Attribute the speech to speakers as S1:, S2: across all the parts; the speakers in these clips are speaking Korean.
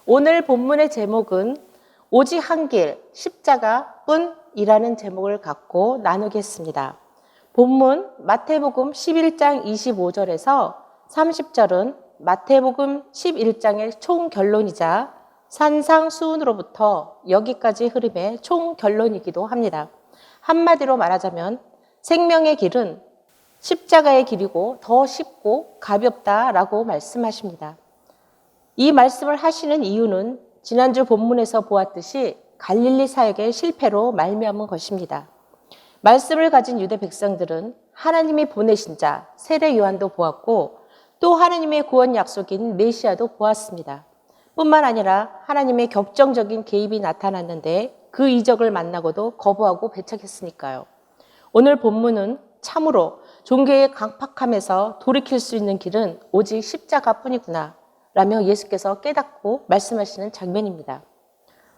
S1: 오늘 본문의 제목은 오직 한 길, 십자가뿐이라는 제목을 갖고 나누겠습니다. 본문 마태복음 11장 25절에서 30절은 마태복음 11장의 총결론이자 산상수훈으로부터 여기까지 흐름의 총결론이기도 합니다. 한마디로 말하자면 생명의 길은 십자가의 길이고 더 쉽고 가볍다라고 말씀하십니다. 이 말씀을 하시는 이유는 지난주 본문에서 보았듯이 갈릴리 사역의 실패로 말미암은 것입니다. 말씀을 가진 유대 백성들은 하나님이 보내신 자 세례 요한도 보았고 또 하나님의 구원 약속인 메시아도 보았습니다. 뿐만 아니라 하나님의 격정적인 개입이 나타났는데 그 이적을 만나고도 거부하고 배척했으니까요. 오늘 본문은 참으로 종교의 강팍함에서 돌이킬 수 있는 길은 오직 십자가뿐이구나 라며 예수께서 깨닫고 말씀하시는 장면입니다.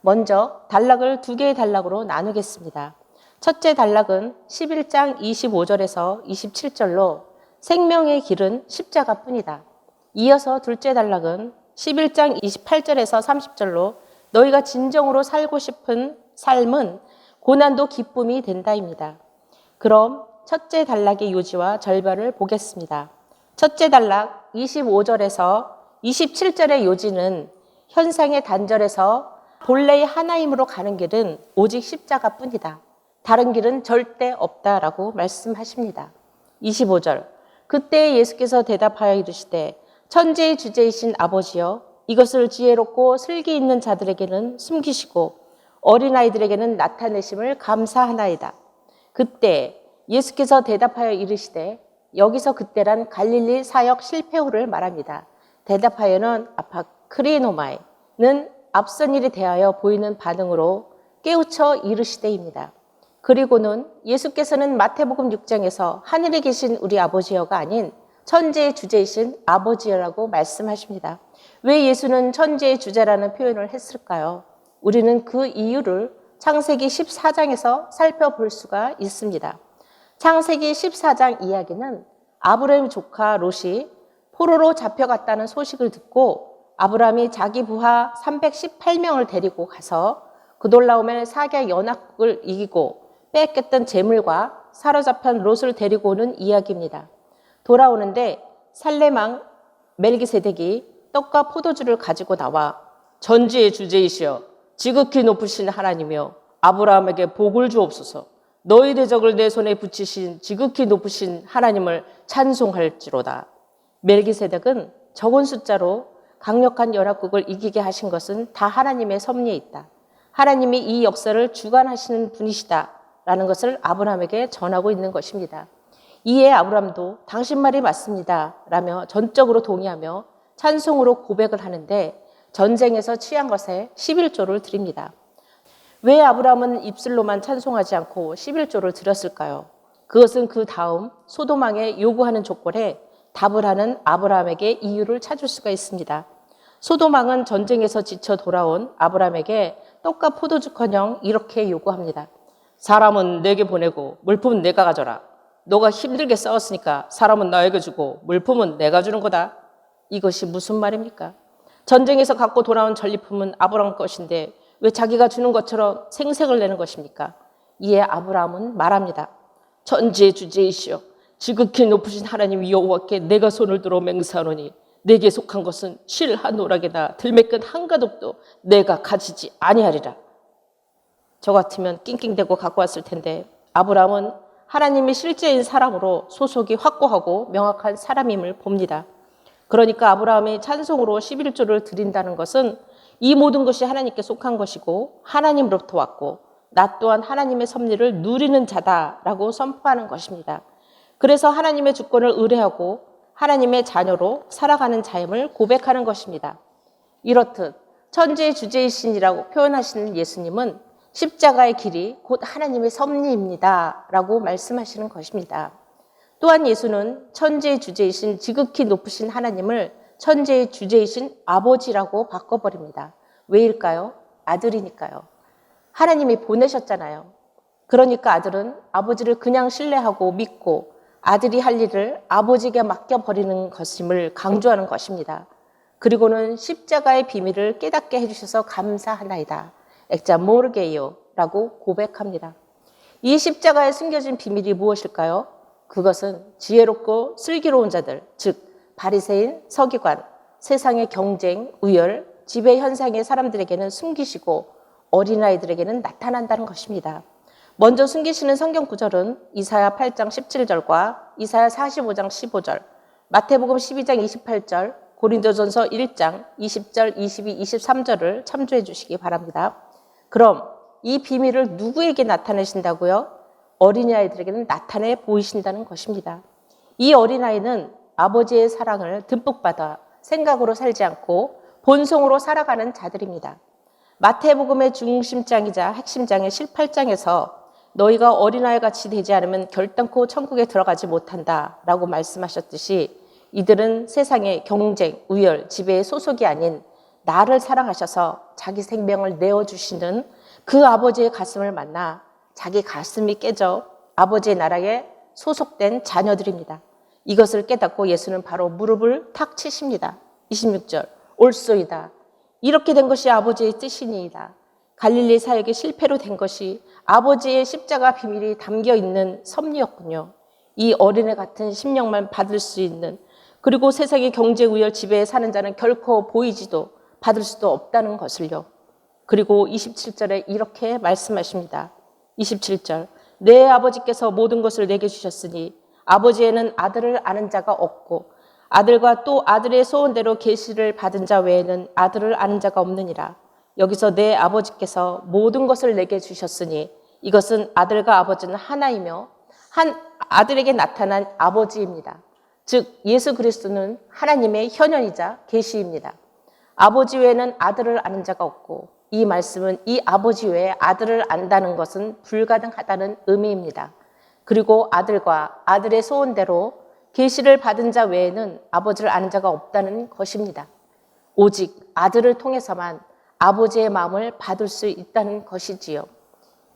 S1: 먼저 단락을 두 개의 단락으로 나누겠습니다. 첫째 단락은 11장 25절에서 27절로 생명의 길은 십자가뿐이다. 이어서 둘째 단락은 11장 28절에서 30절로 너희가 진정으로 살고 싶은 삶은 고난도 기쁨이 된다입니다. 그럼 첫째 단락의 요지와 절반을 보겠습니다. 첫째 단락 25절에서 27절의 요지는 현상의 단절에서 본래의 하나님으로 가는 길은 오직 십자가뿐이다. 다른 길은 절대 없다라고 말씀하십니다. 25절 그때 예수께서 대답하여 이르시되 천지의 주제이신 아버지여 이것을 지혜롭고 슬기 있는 자들에게는 숨기시고 어린아이들에게는 나타내심을 감사하나이다. 그때 예수께서 대답하여 이르시되 여기서 그때란 갈릴리 사역 실패 후를 말합니다. 대답하여는 아파크리노마이는 앞선 일에 대하여 보이는 반응으로 깨우쳐 이르시되입니다. 그리고는 예수께서는 마태복음 6장에서 하늘에 계신 우리 아버지여가 아닌 천지의 주제이신 아버지여라고 말씀하십니다. 왜 예수는 천지의 주제라는 표현을 했을까요? 우리는 그 이유를 창세기 14장에서 살펴볼 수가 있습니다. 창세기 14장 이야기는 아브라함 조카 롯이 포로로 잡혀갔다는 소식을 듣고 아브라함이 자기 부하 318명을 데리고 가서 그돌라오멜 사개 연합국을 이기고 뺏겼던 재물과 사로잡힌 롯을 데리고 오는 이야기입니다. 돌아오는데 살렘왕 멜기세덱이 떡과 포도주를 가지고 나와 전지의 주제이시여 지극히 높으신 하나님이여 아브라함에게 복을 주옵소서 너희 대적을 내 손에 붙이신 지극히 높으신 하나님을 찬송할지로다. 멜기세덱은 적은 숫자로 강력한 연합국을 이기게 하신 것은 다 하나님의 섭리에 있다. 하나님이 이 역사를 주관하시는 분이시다라는 것을 아브라함에게 전하고 있는 것입니다. 이에 아브라함도 당신 말이 맞습니다 라며 전적으로 동의하며 찬송으로 고백을 하는데 전쟁에서 취한 것에 11조를 드립니다. 왜 아브라함은 입술로만 찬송하지 않고 11조를 드렸을까요? 그것은 그 다음 소돔왕에 요구하는 조건에 답을 하는 아브라함에게 이유를 찾을 수가 있습니다. 소돔왕은 전쟁에서 지쳐 돌아온 아브라함에게 떡과 포도주커녕 이렇게 요구합니다. 사람은 내게 보내고 물품은 내가 가져라. 너가 힘들게 싸웠으니까 사람은 나에게 주고 물품은 내가 주는 거다. 이것이 무슨 말입니까? 전쟁에서 갖고 돌아온 전리품은 아브라함 것인데 왜 자기가 주는 것처럼 생색을 내는 것입니까? 이에 아브라함은 말합니다. 천지의 주제이시여 지극히 높으신 하나님 여호와께 내가 손을 들어 맹세하노니 내게 속한 것은 실 한 오락에나 들매끈 한 가독도 내가 가지지 아니하리라. 저 같으면 낑낑대고 갖고 왔을 텐데 아브라함은 하나님이 실제인 사람으로 소속이 확고하고 명확한 사람임을 봅니다. 그러니까 아브라함이 찬송으로 11조를 드린다는 것은 이 모든 것이 하나님께 속한 것이고 하나님으로부터 왔고 나 또한 하나님의 섭리를 누리는 자다라고 선포하는 것입니다. 그래서 하나님의 주권을 의뢰하고 하나님의 자녀로 살아가는 자임을 고백하는 것입니다. 이렇듯 천지의 주제이신이라고 표현하시는 예수님은 십자가의 길이 곧 하나님의 섭리입니다 라고 말씀하시는 것입니다. 또한 예수는 천지의 주제이신 지극히 높으신 하나님을 천지의 주제이신 아버지라고 바꿔버립니다. 왜일까요? 아들이니까요. 하나님이 보내셨잖아요. 그러니까 아들은 아버지를 그냥 신뢰하고 믿고 아들이 할 일을 아버지에게 맡겨버리는 것임을 강조하는 것입니다. 그리고는 십자가의 비밀을 깨닫게 해주셔서 감사하나이다. 액자 모르게요 라고 고백합니다. 이 십자가에 숨겨진 비밀이 무엇일까요? 그것은 지혜롭고 슬기로운 자들, 즉 바리새인, 서기관, 세상의 경쟁, 우열, 지배 현상의 사람들에게는 숨기시고 어린아이들에게는 나타난다는 것입니다. 먼저 숨기시는 성경 구절은 이사야 8장 17절과 이사야 45장 15절, 마태복음 12장 28절, 고린도전서 1장 20절, 22, 23절을 참조해 주시기 바랍니다. 그럼 이 비밀을 누구에게 나타내신다고요? 어린아이들에게는 나타내 보이신다는 것입니다. 이 어린아이는 아버지의 사랑을 듬뿍 받아 생각으로 살지 않고 본성으로 살아가는 자들입니다. 마태복음의 중심장이자 핵심장인 18장에서 너희가 어린아이같이 되지 않으면 결단코 천국에 들어가지 못한다 라고 말씀하셨듯이 이들은 세상의 경쟁, 우열, 지배의 소속이 아닌 나를 사랑하셔서 자기 생명을 내어주시는 그 아버지의 가슴을 만나 자기 가슴이 깨져 아버지의 나라에 소속된 자녀들입니다. 이것을 깨닫고 예수는 바로 무릎을 탁 치십니다. 26절, 옳소이다. 이렇게 된 것이 아버지의 뜻이니이다. 갈릴리 사역이 실패로 된 것이 아버지의 십자가 비밀이 담겨있는 섭리였군요. 이 어린애 같은 심령만 받을 수 있는, 그리고 세상의 경제 우열 지배에 사는 자는 결코 보이지도 받을 수도 없다는 것을요. 그리고 27절에 이렇게 말씀하십니다. 27절, 내 아버지께서 모든 것을 내게 주셨으니 아버지에는 아들을 아는 자가 없고 아들과 또 아들의 소원대로 계시를 받은 자 외에는 아들을 아는 자가 없느니라. 여기서 내 아버지께서 모든 것을 내게 주셨으니 이것은 아들과 아버지는 하나이며 한 아들에게 나타난 아버지입니다. 즉 예수 그리스도는 하나님의 현현이자 계시입니다. 아버지 외에는 아들을 아는 자가 없고 이 말씀은 이 아버지 외에 아들을 안다는 것은 불가능하다는 의미입니다. 그리고 아들과 아들의 소원대로 계시를 받은 자 외에는 아버지를 아는 자가 없다는 것입니다. 오직 아들을 통해서만 아버지의 마음을 받을 수 있다는 것이지요.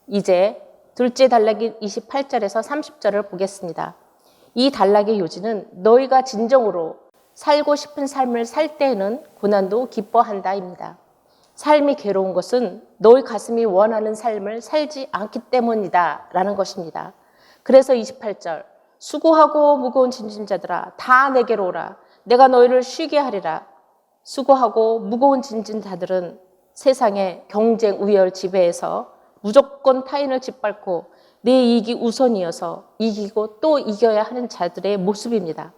S1: 이제 둘째 단락인 28절에서 30절을 보겠습니다. 이 단락의 요지는 너희가 진정으로 살고 싶은 삶을 살 때에는 고난도 기뻐한다입니다. 삶이 괴로운 것은 너희 가슴이 원하는 삶을 살지 않기 때문이다 라는 것입니다. 그래서 28절, 수고하고 무거운 짐진 자들아 다 내게로 오라. 내가 너희를 쉬게 하리라. 수고하고 무거운 짐진 자들은 세상의 경쟁, 우열, 지배에서 무조건 타인을 짓밟고 내 이익이 우선이어서 이기고 또 이겨야 하는 자들의 모습입니다.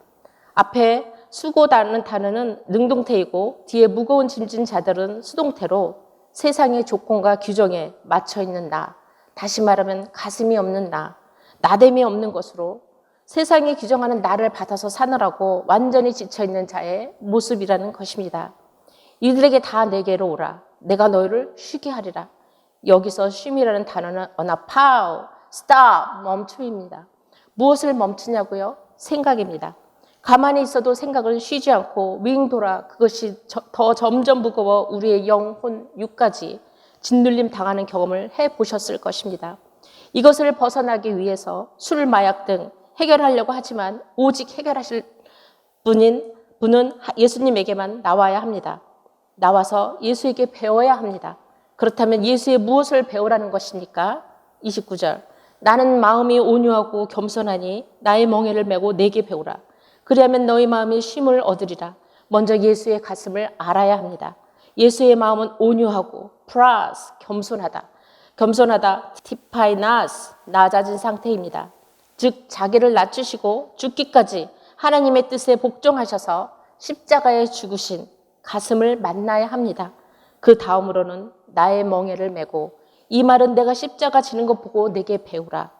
S1: 앞에 수고라는 단어는 능동태이고 뒤에 무거운 짐진 자들은 수동태로 세상의 조건과 규정에 맞춰 있는 나, 다시 말하면 가슴이 없는 나, 나됨이 없는 것으로 세상이 규정하는 나를 받아서 사느라고 완전히 지쳐있는 자의 모습이라는 것입니다. 이들에게 다 내게로 오라. 내가 너희를 쉬게 하리라. 여기서 쉼이라는 단어는 어나파우, stop, 멈춤입니다. 무엇을 멈추냐고요? 생각입니다. 가만히 있어도 생각은 쉬지 않고 윙돌아 그것이 더 점점 무거워 우리의 영혼, 육까지 짓눌림 당하는 경험을 해보셨을 것입니다. 이것을 벗어나기 위해서 술, 마약 등 해결하려고 하지만 오직 해결하실 분은 예수님에게만 나와야 합니다. 나와서 예수에게 배워야 합니다. 그렇다면 예수의 무엇을 배우라는 것입니까? 29절, 나는 마음이 온유하고 겸손하니 나의 멍에를 메고 내게 배우라. 그리하면 너희 마음이 쉼을 얻으리라. 먼저 예수의 가슴을 알아야 합니다. 예수의 마음은 온유하고 플러스 겸손하다. 겸손하다, 티파이나스, 낮아진 상태입니다. 즉 자기를 낮추시고 죽기까지 하나님의 뜻에 복종하셔서 십자가에 죽으신 가슴을 만나야 합니다. 그 다음으로는 나의 멍에를 메고, 이 말은 내가 십자가 지는 것 보고 내게 배우라.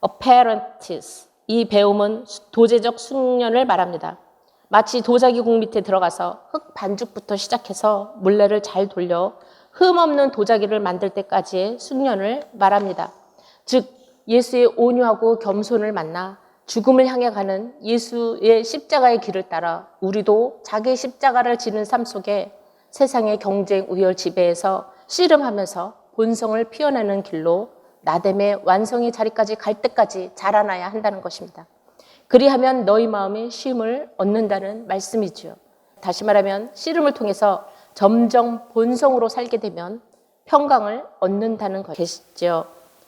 S1: apprentice, 이 배움은 도제적 숙련을 말합니다. 마치 도자기국 밑에 들어가서 흙 반죽부터 시작해서 물레를 잘 돌려 흠 없는 도자기를 만들 때까지의 숙련을 말합니다. 즉 예수의 온유하고 겸손을 만나 죽음을 향해 가는 예수의 십자가의 길을 따라 우리도 자기 십자가를 지는 삶 속에 세상의 경쟁, 우열, 지배에서 씨름하면서 본성을 피워내는 길로 나됨의 완성의 자리까지 갈 때까지 자라나야 한다는 것입니다. 그리하면 너희 마음이 쉼을 얻는다는 말씀이지요. 다시 말하면 씨름을 통해서 점점 본성으로 살게 되면 평강을 얻는다는 것이죠.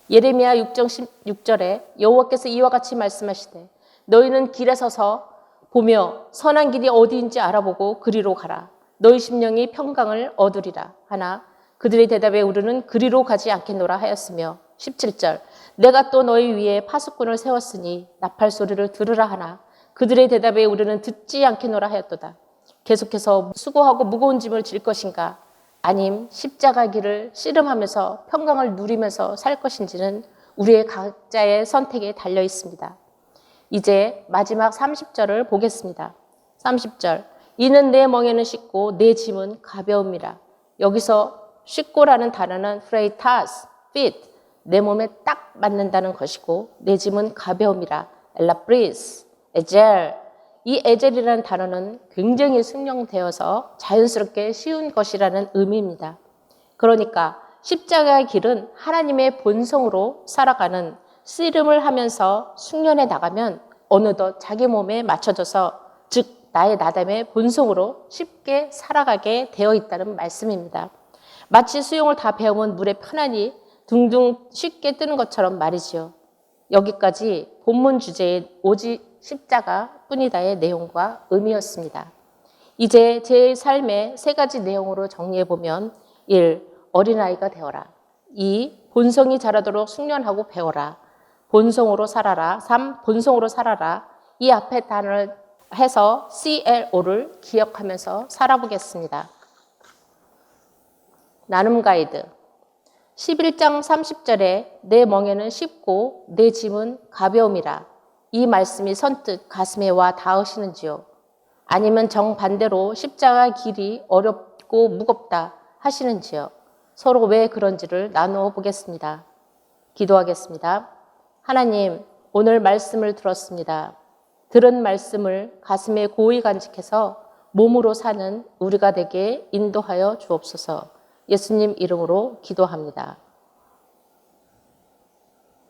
S1: 예레미야 6장 16절에 여호와께서 이와 같이 말씀하시되 너희는 길에 서서 보며 선한 길이 어디인지 알아보고 그리로 가라. 너희 심령이 평강을 얻으리라 하나 그들의 대답에 우리는 그리로 가지 않겠노라 하였으며 17절 내가 또 너희 위에 파수꾼을 세웠으니 나팔 소리를 들으라 하나 그들의 대답에 우리는 듣지 않겠노라 하였도다. 계속해서 수고하고 무거운 짐을 질 것인가 아님 십자가 길을 씨름하면서 평강을 누리면서 살 것인지는 우리의 각자의 선택에 달려 있습니다. 이제 마지막 30절을 보겠습니다. 30절 이는 내 멍에는 쉽고 내 짐은 가벼움이라. 여기서 쉽고라는 단어는 freitas, fit, 내 몸에 딱 맞는다는 것이고 내 짐은 가벼움이라. elabris, ezel. 이 에젤이라는 단어는 굉장히 승용되어서 자연스럽게 쉬운 것이라는 의미입니다. 그러니까 십자가의 길은 하나님의 본성으로 살아가는 씨름을 하면서 숙련해 나가면 어느덧 자기 몸에 맞춰져서 즉 나의 나담의 본성으로 쉽게 살아가게 되어 있다는 말씀입니다. 마치 수영을 다 배우면 물에 편안히 둥둥 쉽게 뜨는 것처럼 말이지요. 여기까지 본문 주제의 오직 십자가 뿐이다의 내용과 의미였습니다. 이제 제 삶의 세 가지 내용으로 정리해보면 1. 어린아이가 되어라. 2. 본성이 자라도록 숙련하고 배워라. 본성으로 살아라. 3. 본성으로 살아라. 이 앞에 단어를 해서 CLO를 기억하면서 살아보겠습니다. 나눔 가이드 11장 30절에 내 멍에는 쉽고 내 짐은 가벼움이라. 이 말씀이 선뜻 가슴에 와 닿으시는지요? 아니면 정반대로 십자가 길이 어렵고 무겁다 하시는지요? 서로 왜 그런지를 나누어 보겠습니다. 기도하겠습니다. 하나님, 오늘 말씀을 들었습니다. 들은 말씀을 가슴에 고이 간직해서 몸으로 사는 우리가 되게 인도하여 주옵소서. 예수님 이름으로 기도합니다.